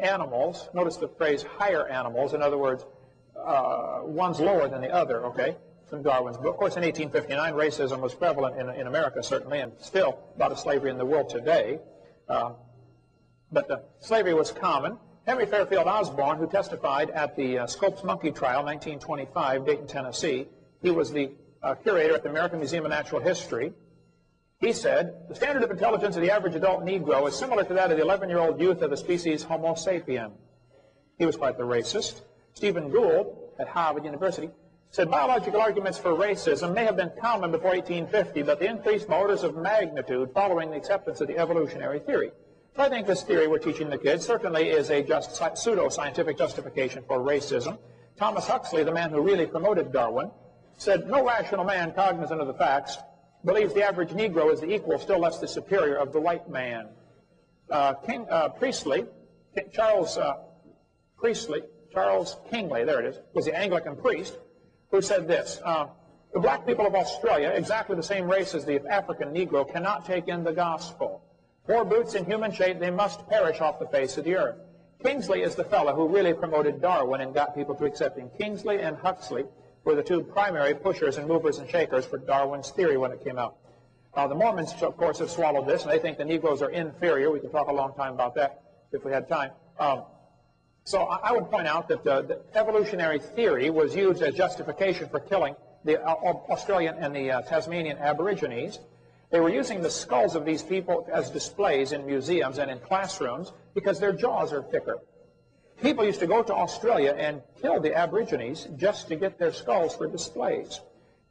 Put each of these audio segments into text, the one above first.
animals, notice the phrase higher animals, in other words, one's lower than the other, okay, from Darwin's book. Of course, in 1859, racism was prevalent in America, certainly, and still a lot of slavery in the world today. But slavery was common. Henry Fairfield Osborn, who testified at the Scopes Monkey Trial, 1925, Dayton, Tennessee, he was the curator at the American Museum of Natural History. He said, the standard of intelligence of the average adult Negro is similar to that of the 11-year-old youth of the species Homo sapien. He was quite the racist. Stephen Gould at Harvard University said, biological arguments for racism may have been common before 1850, but they increased by orders of magnitude following the acceptance of the evolutionary theory. So I think this theory we're teaching the kids certainly is a just pseudo-scientific justification for racism. Thomas Huxley, the man who really promoted Darwin, said, no rational man cognizant of the facts believes the average Negro is the equal, still less the superior, of the white man. Charles Kingsley, there it is, was the Anglican priest who said this, the black people of Australia, exactly the same race as the African Negro, cannot take in the gospel. Poor brutes in human shape, they must perish off the face of the earth. Kingsley is the fellow who really promoted Darwin and got people to accept him. Kingsley and Huxley were the two primary pushers and movers and shakers for Darwin's theory when it came out. The Mormons, of course, have swallowed this, and they think the Negroes are inferior. We could talk a long time about that if we had time. So I would point out that the evolutionary theory was used as justification for killing the Australian and the Tasmanian Aborigines. They were using the skulls of these people as displays in museums and in classrooms because their jaws are thicker. People used to go to Australia and kill the Aborigines just to get their skulls for displays.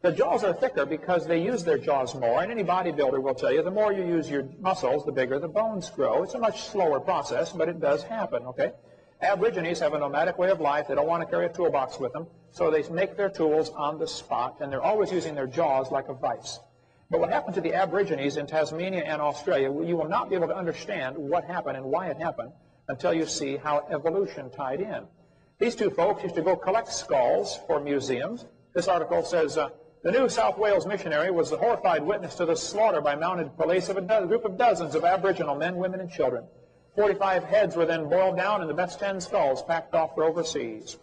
The jaws are thicker because they use their jaws more, and any bodybuilder will tell you the more you use your muscles, the bigger the bones grow. It's a much slower process, but it does happen, okay? Aborigines have a nomadic way of life. They don't want to carry a toolbox with them, so they make their tools on the spot, and they're always using their jaws like a vice. But what happened to the Aborigines in Tasmania and Australia, you will not be able to understand what happened and why it happened until you see how evolution tied in. These two folks used to go collect skulls for museums. This article says, the New South Wales missionary was the horrified witness to the slaughter by mounted police of a group of dozens of Aboriginal men, women, and children. 45 heads were then boiled down and the best 10 skulls packed off for overseas.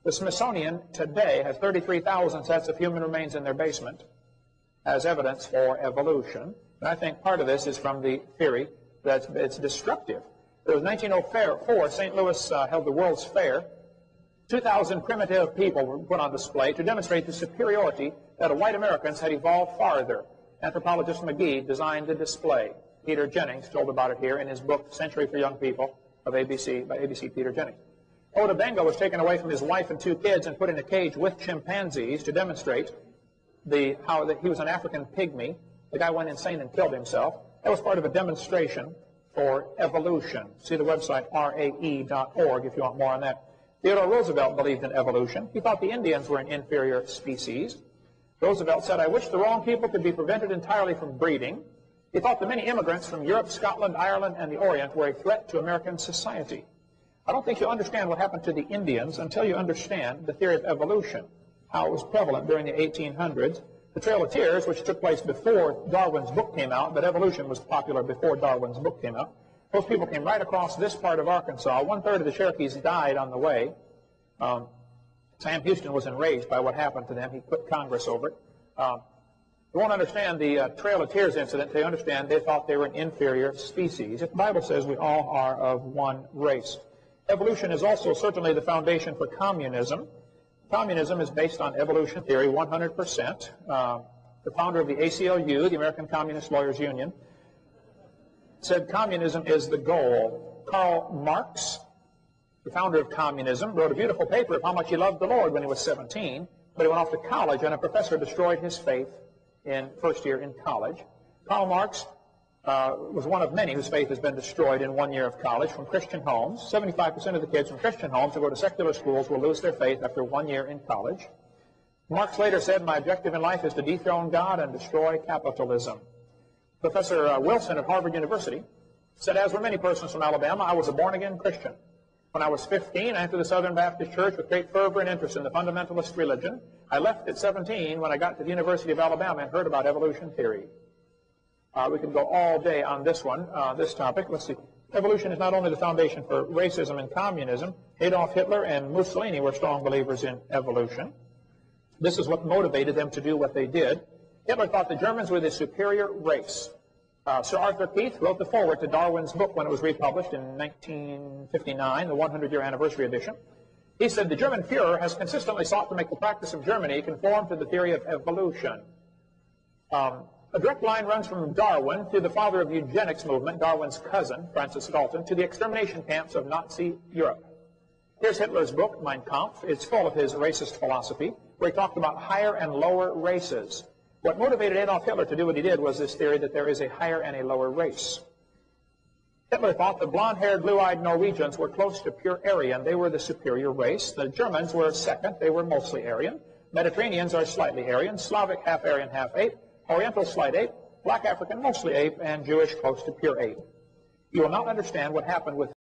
The Smithsonian today has 33,000 sets of human remains in their basement as evidence for evolution. And I think part of this is from the theory that it's destructive. It was 1904, St. Louis held the World's Fair. 2,000 primitive people were put on display to demonstrate the superiority that white Americans had evolved farther. Anthropologist McGee designed the display. Peter Jennings told about it here in his book, Century for Young People, of ABC, by ABC Peter Jennings. Oda Benga was taken away from his wife and 2 kids and put in a cage with chimpanzees to demonstrate how he was an African pygmy. The guy went insane and killed himself. That was part of a demonstration for evolution. See the website rae.org if you want more on that. Theodore Roosevelt believed in evolution. He thought the Indians were an inferior species. Roosevelt said, I wish the wrong people could be prevented entirely from breeding. He thought the many immigrants from Europe, Scotland, Ireland, and the Orient were a threat to American society. I don't think you'll understand what happened to the Indians until you understand the theory of evolution, how it was prevalent during the 1800s. The Trail of Tears, which took place before Darwin's book came out, but evolution was popular before Darwin's book came out. Those people came right across this part of Arkansas. 1/3 of the Cherokees died on the way. Sam Houston was enraged by what happened to them. He quit Congress over it. You won't understand the Trail of Tears incident. They understand they thought they were an inferior species. If the Bible says we all are of one race. Evolution is also certainly the foundation for communism. Communism is based on evolution theory 100%. The founder of the ACLU, the American Communist Lawyers Union, said communism is the goal. Karl Marx, the founder of communism, wrote a beautiful paper of how much he loved the Lord when he was 17, but he went off to college and a professor destroyed his faith in first year in college. Karl Marx was one of many whose faith has been destroyed in 1 year of college from Christian homes. 75% of the kids from Christian homes who go to secular schools will lose their faith after 1 year in college. Marx later said, my objective in life is to dethrone God and destroy capitalism. Professor Wilson of Harvard University said, as were many persons from Alabama, I was a born-again Christian. When I was 15, I entered the Southern Baptist Church with great fervor and interest in the fundamentalist religion. I left at 17 when I got to the University of Alabama and heard about evolution theory. We could go all day on this one, this topic. Let's see. Evolution is not only the foundation for racism and communism. Adolf Hitler and Mussolini were strong believers in evolution. This is what motivated them to do what they did. Hitler thought the Germans were the superior race. Sir Arthur Keith wrote the foreword to Darwin's book when it was republished in 1959, the 100-year anniversary edition. He said, the German Führer has consistently sought to make the practice of Germany conform to the theory of evolution. A direct line runs from Darwin to the father of eugenics movement, Darwin's cousin, Francis Galton, to the extermination camps of Nazi Europe. Here's Hitler's book, Mein Kampf. It's full of his racist philosophy, where he talked about higher and lower races. What motivated Adolf Hitler to do what he did was this theory that there is a higher and a lower race. Hitler thought the blonde-haired, blue-eyed Norwegians were close to pure Aryan. They were the superior race. The Germans were second. They were mostly Aryan. Mediterraneans are slightly Aryan. Slavic, half Aryan, half ape. Oriental, slight ape. Black African, mostly ape. And Jewish, close to pure ape. You will not understand what happened with